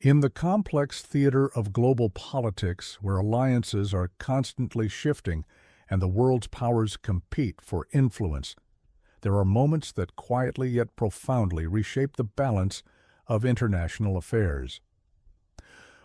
In the complex theater of global politics, where alliances are constantly shifting and the world's powers compete for influence, there are moments that quietly yet profoundly reshape the balance of international affairs.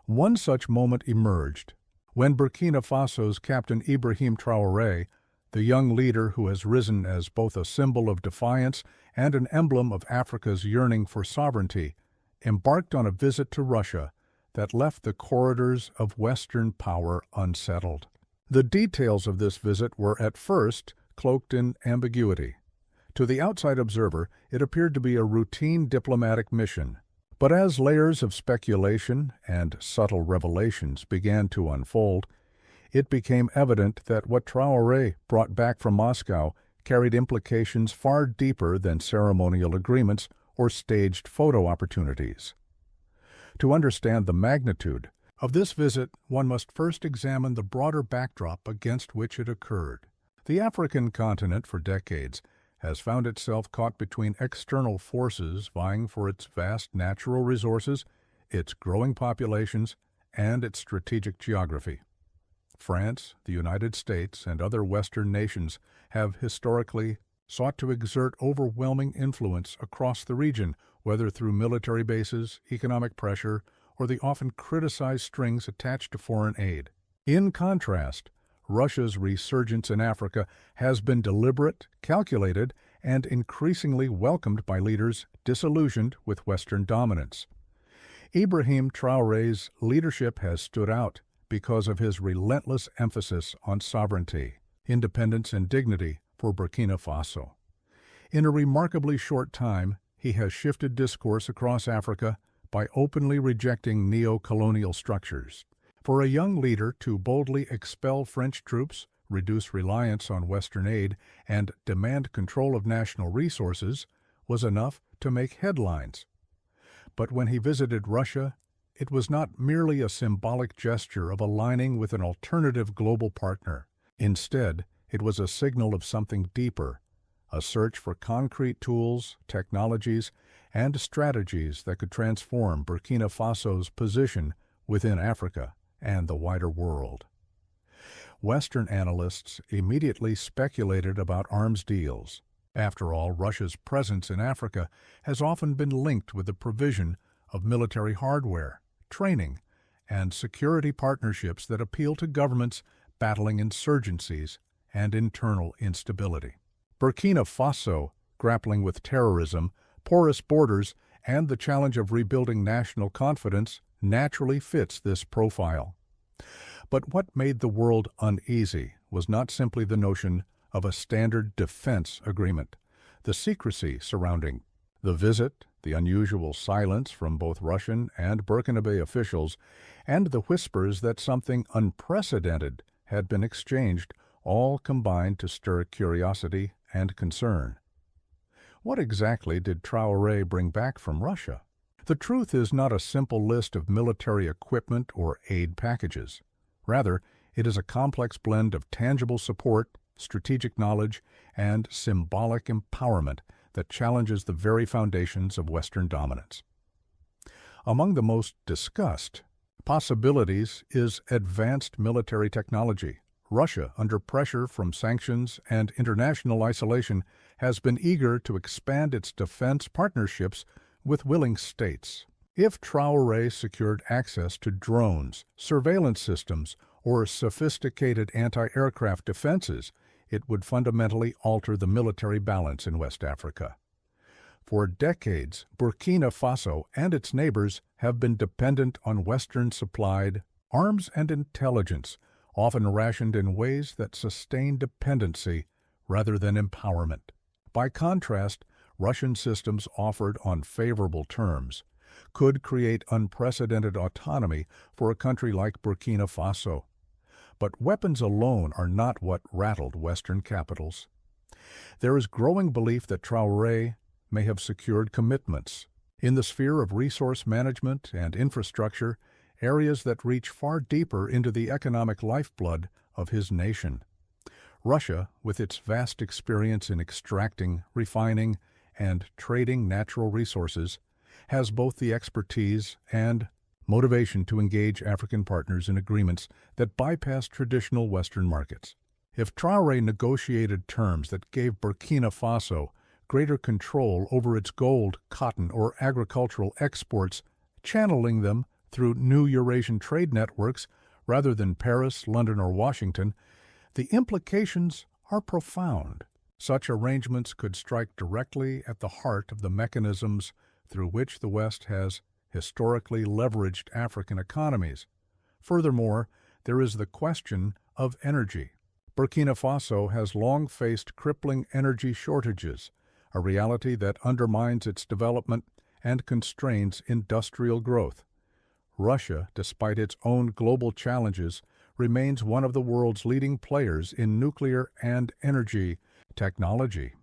One such moment emerged when Burkina Faso's Captain Ibrahim Traoré, the young leader who has risen as both a symbol of defiance and an emblem of Africa's yearning for sovereignty, embarked on a visit to Russia that left the corridors of Western power unsettled. The details of this visit were at first cloaked in ambiguity. To the outside observer, it appeared to be a routine diplomatic mission. But as layers of speculation and subtle revelations began to unfold, it became evident that what Traoré brought back from Moscow carried implications far deeper than ceremonial agreements or staged photo opportunities. To understand the magnitude of this visit, one must first examine the broader backdrop against which it occurred. The African continent, for decades, has found itself caught between external forces vying for its vast natural resources, its growing populations, and its strategic geography. France, the United States, and other Western nations have historically sought to exert overwhelming influence across the region, whether through military bases, economic pressure, or the often criticized strings attached to foreign aid. In contrast, Russia's resurgence in Africa has been deliberate, calculated, and increasingly welcomed by leaders disillusioned with Western dominance. Ibrahim Traoré's leadership has stood out because of his relentless emphasis on sovereignty, independence, and dignity for Burkina Faso. In a remarkably short time, he has shifted discourse across Africa by openly rejecting neo-colonial structures. For a young leader to boldly expel French troops, reduce reliance on Western aid, and demand control of national resources was enough to make headlines. But when he visited Russia, it was not merely a symbolic gesture of aligning with an alternative global partner. Instead, it was a signal of something deeper, a search for concrete tools, technologies, and strategies that could transform Burkina Faso's position within Africa and the wider world. Western analysts immediately speculated about arms deals. After all, Russia's presence in Africa has often been linked with the provision of military hardware, training, and security partnerships that appeal to governments battling insurgencies and internal instability. Burkina Faso, grappling with terrorism, porous borders, and the challenge of rebuilding national confidence, naturally fits this profile. But what made the world uneasy was not simply the notion of a standard defense agreement. The secrecy surrounding the visit, the unusual silence from both Russian and Burkinabe officials, and the whispers that something unprecedented had been exchanged, all combined to stir curiosity and concern. What exactly did Traoré bring back from Russia? The truth is not a simple list of military equipment or aid packages. Rather, it is a complex blend of tangible support, strategic knowledge, and symbolic empowerment that challenges the very foundations of Western dominance. Among the most discussed possibilities is advanced military technology. Russia, under pressure from sanctions and international isolation, has been eager to expand its defense partnerships with willing states. If Traoré secured access to drones, surveillance systems, or sophisticated anti-aircraft defenses, it would fundamentally alter the military balance in West Africa. For decades, Burkina Faso and its neighbors have been dependent on Western-supplied arms and intelligence, often rationed in ways that sustain dependency rather than empowerment. By contrast, Russian systems offered on favorable terms could create unprecedented autonomy for a country like Burkina Faso. But weapons alone are not what rattled Western capitals. There is growing belief that Traoré may have secured commitments in the sphere of resource management and infrastructure, areas that reach far deeper into the economic lifeblood of his nation. Russia, with its vast experience in extracting, refining, and trading natural resources, has both the expertise and motivation to engage African partners in agreements that bypass traditional Western markets. If Traoré negotiated terms that gave Burkina Faso greater control over its gold, cotton, or agricultural exports, channeling them through new Eurasian trade networks rather than Paris, London, or Washington, the implications are profound. Such arrangements could strike directly at the heart of the mechanisms through which the West has historically leveraged African economies. Furthermore, there is the question of energy. Burkina Faso has long faced crippling energy shortages, a reality that undermines its development and constrains industrial growth. Russia, despite its own global challenges, remains one of the world's leading players in nuclear and energy technology.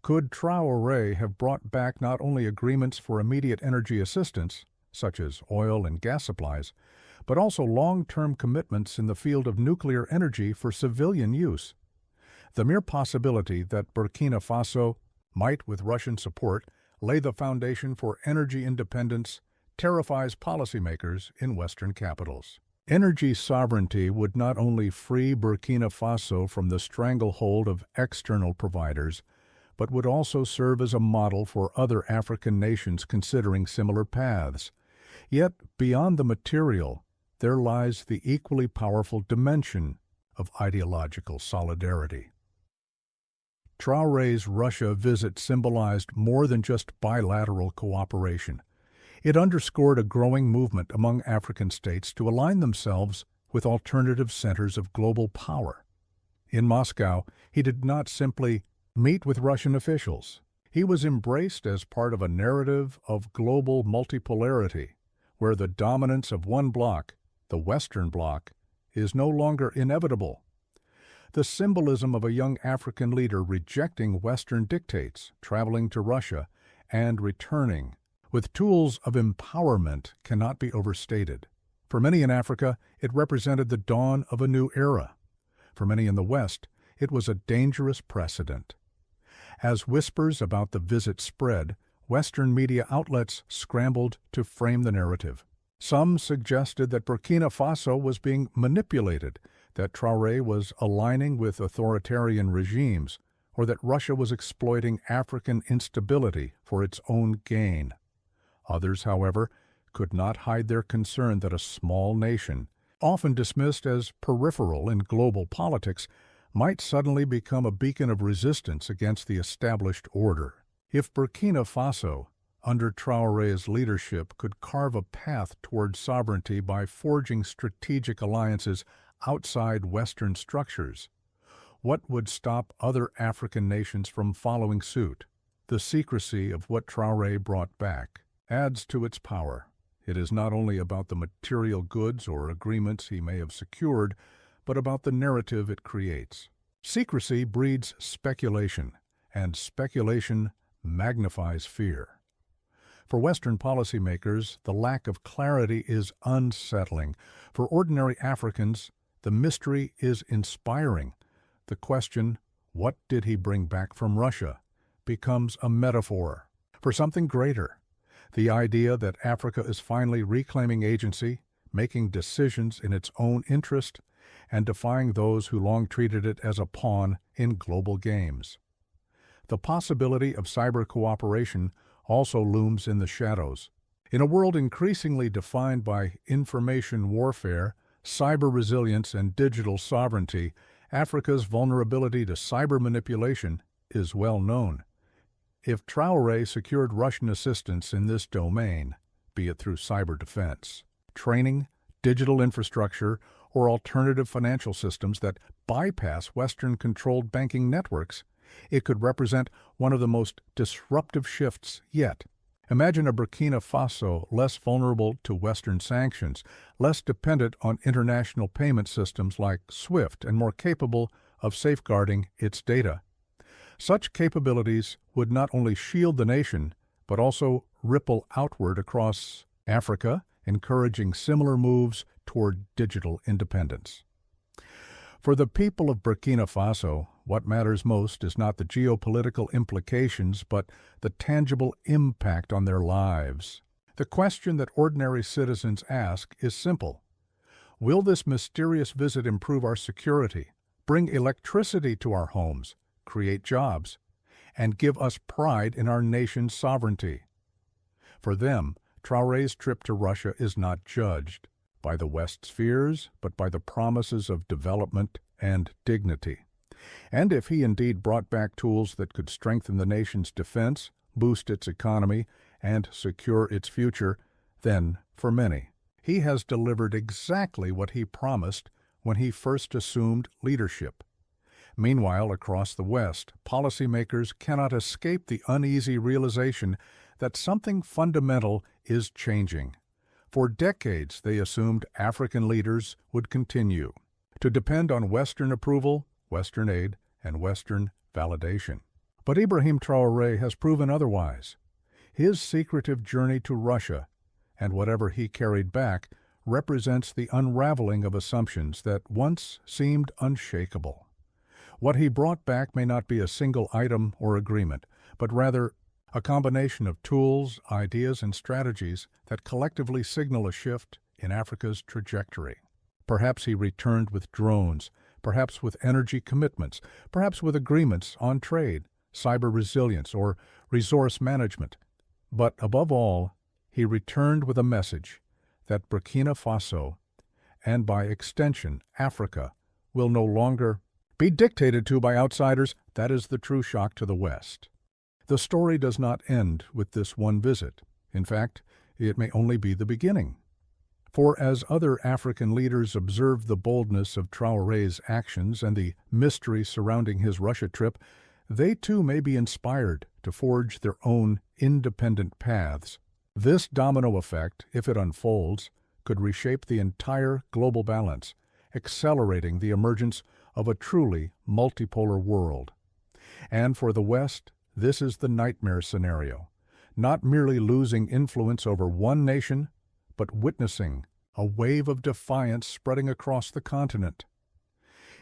Could Traoré have brought back not only agreements for immediate energy assistance, such as oil and gas supplies, but also long-term commitments in the field of nuclear energy for civilian use? The mere possibility that Burkina Faso might, with Russian support, lay the foundation for energy independence terrifies policymakers in Western capitals. Energy sovereignty would not only free Burkina Faso from the stranglehold of external providers, but would also serve as a model for other African nations considering similar paths. Yet, beyond the material, there lies the equally powerful dimension of ideological solidarity. Traoré's Russia visit symbolized more than just bilateral cooperation. It underscored a growing movement among African states to align themselves with alternative centers of global power. In Moscow, he did not simply meet with Russian officials. He was embraced as part of a narrative of global multipolarity, where the dominance of one bloc, the Western bloc, is no longer inevitable. The symbolism of a young African leader rejecting Western dictates, traveling to Russia, and returning with tools of empowerment cannot be overstated. For many in Africa, it represented the dawn of a new era. For many in the West, it was a dangerous precedent. As whispers about the visit spread, Western media outlets scrambled to frame the narrative. Some suggested that Burkina Faso was being manipulated, that Traoré was aligning with authoritarian regimes, or that Russia was exploiting African instability for its own gain. Others, however, could not hide their concern that a small nation, often dismissed as peripheral in global politics, might suddenly become a beacon of resistance against the established order. If Burkina Faso, under Traoré's leadership, could carve a path toward sovereignty by forging strategic alliances outside Western structures, what would stop other African nations from following suit? The secrecy of what Traoré brought back adds to its power. It is not only about the material goods or agreements he may have secured, but about the narrative it creates. Secrecy breeds speculation, and speculation magnifies fear. For Western policymakers, the lack of clarity is unsettling. For ordinary Africans, the mystery is inspiring. The question, "What did he bring back from Russia?" becomes a metaphor for something greater. The idea that Africa is finally reclaiming agency, making decisions in its own interest, and defying those who long treated it as a pawn in global games. The possibility of cyber cooperation also looms in the shadows. In a world increasingly defined by information warfare, cyber resilience, and digital sovereignty, Africa's vulnerability to cyber manipulation is well known. If Traoré secured Russian assistance in this domain, be it through cyber defense, training, digital infrastructure, or alternative financial systems that bypass Western-controlled banking networks, it could represent one of the most disruptive shifts yet. Imagine a Burkina Faso less vulnerable to Western sanctions, less dependent on international payment systems like SWIFT, and more capable of safeguarding its data. Such capabilities would not only shield the nation, but also ripple outward across Africa, encouraging similar moves toward digital independence. For the people of Burkina Faso, what matters most is not the geopolitical implications, but the tangible impact on their lives. The question that ordinary citizens ask is simple. Will this mysterious visit improve our security, bring electricity to our homes, create jobs, and give us pride in our nation's sovereignty? For them, Traoré's trip to Russia is not judged by the West's fears, but by the promises of development and dignity. And if he indeed brought back tools that could strengthen the nation's defense, boost its economy, and secure its future, then, for many, he has delivered exactly what he promised when he first assumed leadership. Meanwhile, across the West, policymakers cannot escape the uneasy realization that something fundamental is changing. For decades, they assumed African leaders would continue to depend on Western approval, Western aid, and Western validation. But Ibrahim Traoré has proven otherwise. His secretive journey to Russia, and whatever he carried back, represents the unraveling of assumptions that once seemed unshakable. What he brought back may not be a single item or agreement, but rather a combination of tools, ideas, and strategies that collectively signal a shift in Africa's trajectory. Perhaps he returned with drones, perhaps with energy commitments, perhaps with agreements on trade, cyber resilience, or resource management. But above all, he returned with a message that Burkina Faso, and by extension Africa, will no longer be dictated to by outsiders. That is the true shock to the West. The story does not end with this one visit. In fact, it may only be the beginning. For as other African leaders observed the boldness of Traoré's actions and the mystery surrounding his Russia trip, they too may be inspired to forge their own independent paths. This domino effect, if it unfolds, could reshape the entire global balance, accelerating the emergence of a truly multipolar world. And for the West, this is the nightmare scenario, not merely losing influence over one nation, but witnessing a wave of defiance spreading across the continent.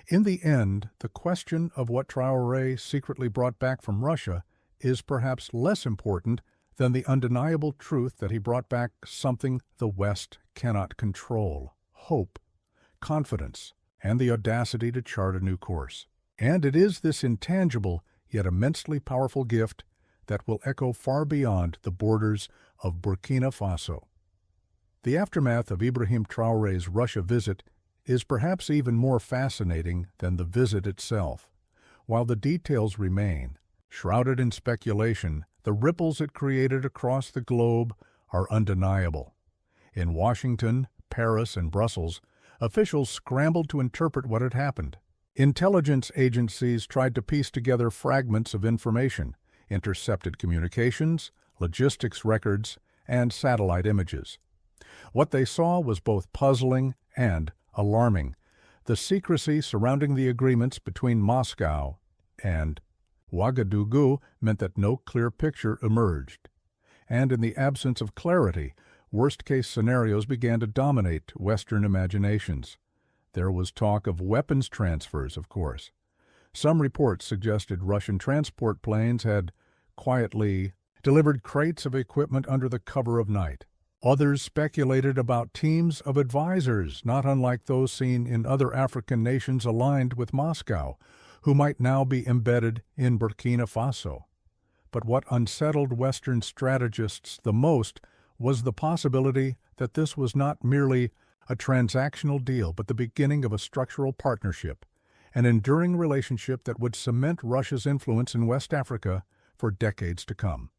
In the end, the question of what Traoré secretly brought back from Russia is perhaps less important than the undeniable truth that he brought back something the West cannot control: hope, confidence, and the audacity to chart a new course. And it is this intangible yet immensely powerful gift that will echo far beyond the borders of Burkina Faso. The aftermath of Ibrahim Traoré's Russia visit is perhaps even more fascinating than the visit itself. While the details remain shrouded in speculation, the ripples it created across the globe are undeniable. In Washington, Paris, and Brussels, officials scrambled to interpret what had happened. Intelligence agencies tried to piece together fragments of information, intercepted communications, logistics records, and satellite images. What they saw was both puzzling and alarming: the secrecy surrounding the agreements between Moscow and Ouagadougou meant that no clear picture emerged. And in the absence of clarity, worst-case scenarios began to dominate Western imaginations. There was talk of weapons transfers, of course. Some reports suggested Russian transport planes had quietly delivered crates of equipment under the cover of night. Others speculated about teams of advisors, not unlike those seen in other African nations aligned with Moscow, who might now be embedded in Burkina Faso. But what unsettled Western strategists the most was the possibility that this was not merely a transactional deal, but the beginning of a structural partnership, an enduring relationship that would cement Russia's influence in West Africa for decades to come.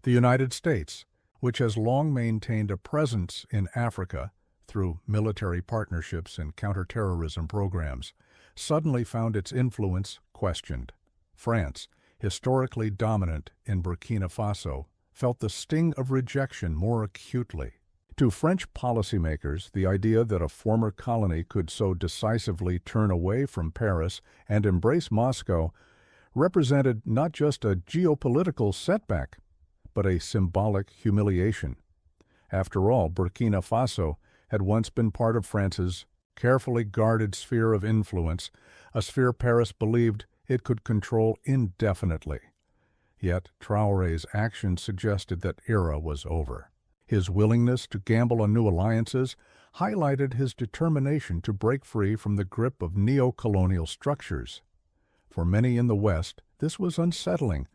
The United States, which has long maintained a presence in Africa through military partnerships and counterterrorism programs, suddenly found its influence questioned. France, historically dominant in Burkina Faso, felt the sting of rejection more acutely. To French policymakers, the idea that a former colony could so decisively turn away from Paris and embrace Moscow represented not just a geopolitical setback, but a symbolic humiliation. After all, Burkina Faso had once been part of France's carefully guarded sphere of influence, a sphere Paris believed it could control indefinitely. Yet Traoré's actions suggested that era was over. His willingness to gamble on new alliances highlighted his determination to break free from the grip of neo-colonial structures. For many in the West, this was unsettling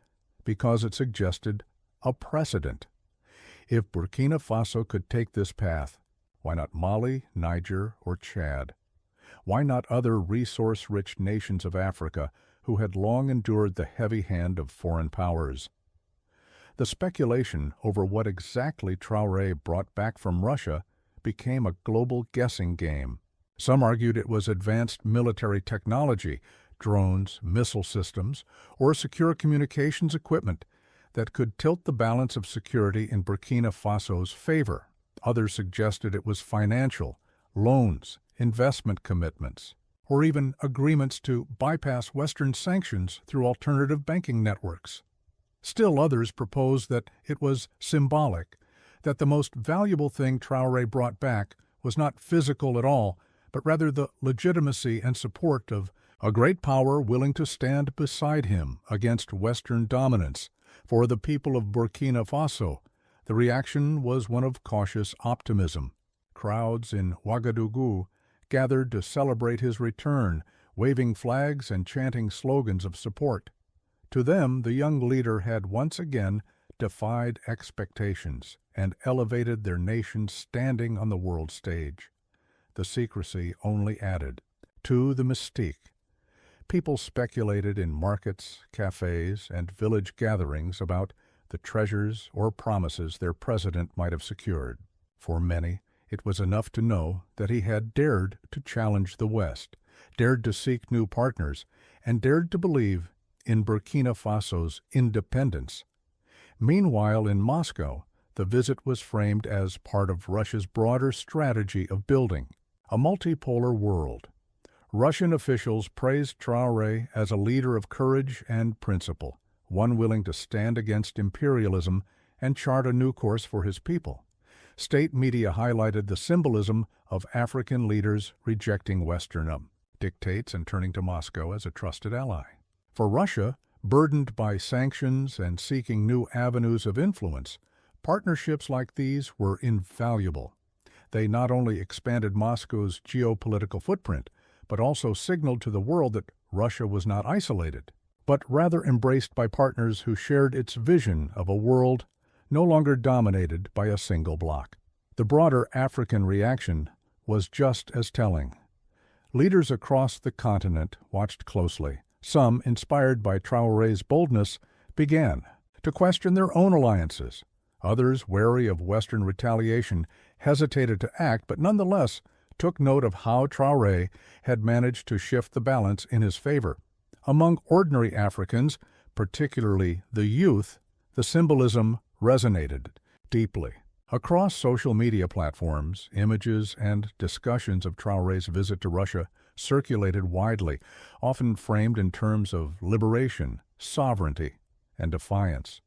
because it suggested a precedent. If Burkina Faso could take this path, why not Mali, Niger, or Chad? Why not other resource-rich nations of Africa who had long endured the heavy hand of foreign powers? The speculation over what exactly Traoré brought back from Russia became a global guessing game. Some argued it was advanced military technology, drones, missile systems, or secure communications equipment that could tilt the balance of security in Burkina Faso's favor. Others suggested it was financial, loans, investment commitments, or even agreements to bypass Western sanctions through alternative banking networks. Still others proposed that it was symbolic, that the most valuable thing Traoré brought back was not physical at all, but rather the legitimacy and support of a great power willing to stand beside him against Western dominance. For the people of Burkina Faso, the reaction was one of cautious optimism. Crowds in Ouagadougou gathered to celebrate his return, waving flags and chanting slogans of support. To them, the young leader had once again defied expectations and elevated their nation's standing on the world stage. The secrecy only added to the mystique. People speculated in markets, cafes, and village gatherings about the treasures or promises their president might have secured. For many, it was enough to know that he had dared to challenge the West, dared to seek new partners, and dared to believe in Burkina Faso's independence. Meanwhile, in Moscow, the visit was framed as part of Russia's broader strategy of building a multipolar world. Russian officials praised Traoré as a leader of courage and principle, one willing to stand against imperialism and chart a new course for his people. State media highlighted the symbolism of African leaders rejecting Western dictates and turning to Moscow as a trusted ally. For Russia, burdened by sanctions and seeking new avenues of influence, partnerships like these were invaluable. They not only expanded Moscow's geopolitical footprint, but also signaled to the world that Russia was not isolated, but rather embraced by partners who shared its vision of a world no longer dominated by a single bloc. The broader African reaction was just as telling. Leaders across the continent watched closely. Some, inspired by Traoré's boldness, began to question their own alliances. Others, wary of Western retaliation, hesitated to act, but nonetheless took note of how Traoré had managed to shift the balance in his favor. Among ordinary Africans, particularly the youth, the symbolism resonated deeply. Across social media platforms, images and discussions of Traoré's visit to Russia circulated widely, often framed in terms of liberation, sovereignty, and defiance.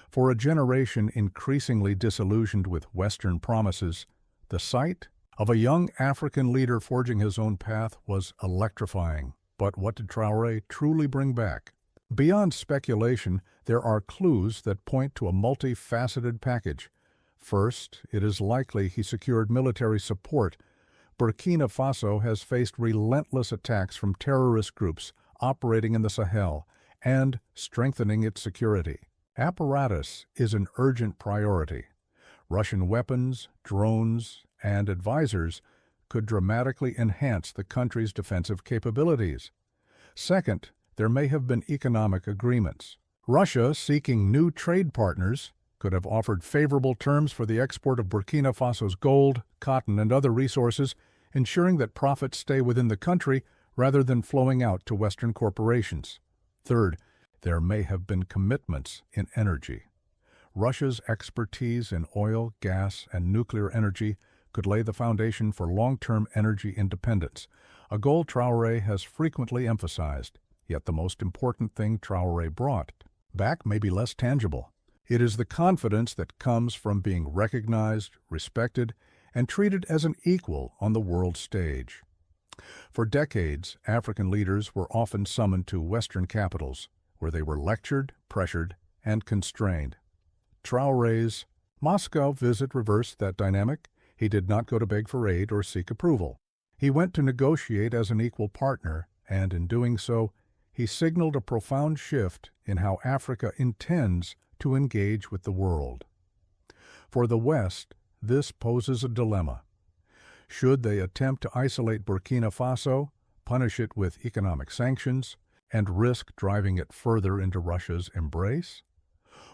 For a generation increasingly disillusioned with Western promises, the sight of a young African leader forging his own path was electrifying. But what did Traoré truly bring back? Beyond speculation, there are clues that point to a multifaceted package. First, it is likely he secured military support. Burkina Faso has faced relentless attacks from terrorist groups operating in the Sahel and strengthening its security. Apparatus is an urgent priority. Russian weapons, drones, and advisors could dramatically enhance the country's defensive capabilities. Second, there may have been economic agreements. Russia, seeking new trade partners, could have offered favorable terms for the export of Burkina Faso's gold, cotton, and other resources, ensuring that profits stay within the country rather than flowing out to Western corporations. Third, there may have been commitments in energy. Russia's expertise in oil, gas, and nuclear energy could lay the foundation for long-term energy independence, a goal Traoré has frequently emphasized. Yet the most important thing Traoré brought back may be less tangible. It is the confidence that comes from being recognized, respected, and treated as an equal on the world stage. For decades, African leaders were often summoned to Western capitals, where they were lectured, pressured, and constrained. Traoré's Moscow's visit reversed that dynamic. He did not go to beg for aid or seek approval. He went to negotiate as an equal partner, and in doing so, he signaled a profound shift in how Africa intends to engage with the world. For the West, this poses a dilemma. Should they attempt to isolate Burkina Faso, punish it with economic sanctions, and risk driving it further into Russia's embrace?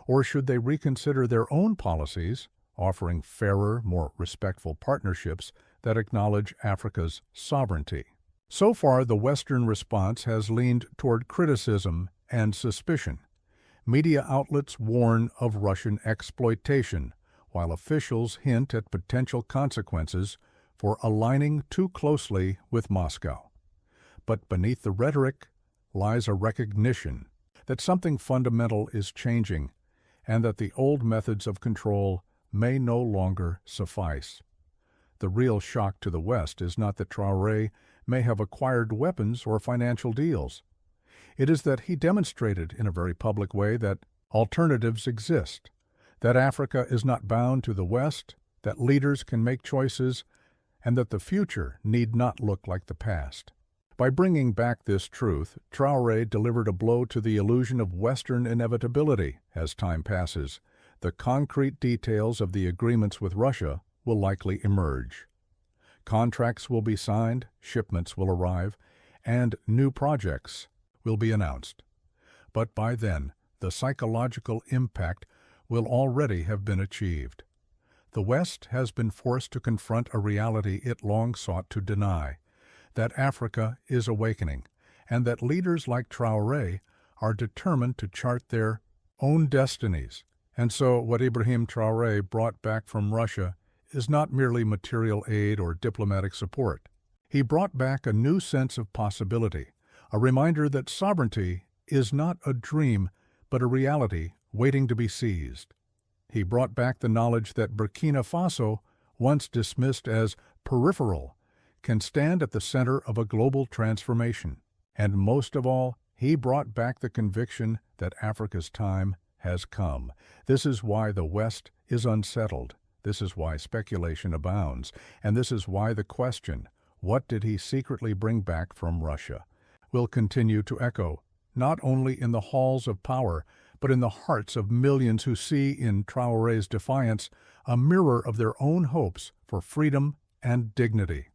Or should they reconsider their own policies, offering fairer, more respectful partnerships that acknowledge Africa's sovereignty? So far, the Western response has leaned toward criticism and suspicion. Media outlets warn of Russian exploitation, while officials hint at potential consequences for aligning too closely with Moscow. But beneath the rhetoric lies a recognition that something fundamental is changing and that the old methods of control may no longer suffice. The real shock to the West is not that Traoré may have acquired weapons or financial deals. It is that he demonstrated in a very public way that alternatives exist, that Africa is not bound to the West, that leaders can make choices, and that the future need not look like the past. By bringing back this truth, Traoré delivered a blow to the illusion of Western inevitability. As time passes, the concrete details of the agreements with Russia will likely emerge. Contracts will be signed, shipments will arrive, and new projects will be announced. But by then, the psychological impact will already have been achieved. The West has been forced to confront a reality it long sought to deny, that Africa is awakening, and that leaders like Traoré are determined to chart their own destinies. And so what Ibrahim Traoré brought back from Russia is not merely material aid or diplomatic support. He brought back a new sense of possibility, a reminder that sovereignty is not a dream, but a reality waiting to be seized. He brought back the knowledge that Burkina Faso, once dismissed as peripheral, can stand at the center of a global transformation. And most of all, he brought back the conviction that Africa's time has come. This is why the West is unsettled. This is why speculation abounds. And this is why the question, what did he secretly bring back from Russia, will continue to echo, not only in the halls of power, but in the hearts of millions who see in Traoré's defiance a mirror of their own hopes for freedom and dignity.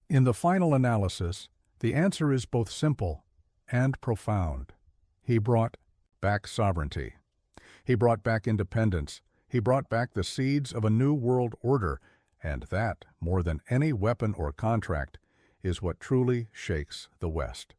In the final analysis, the answer is both simple and profound. He brought back sovereignty. He brought back independence. He brought back the seeds of a new world order, and that, more than any weapon or contract, is what truly shakes the West.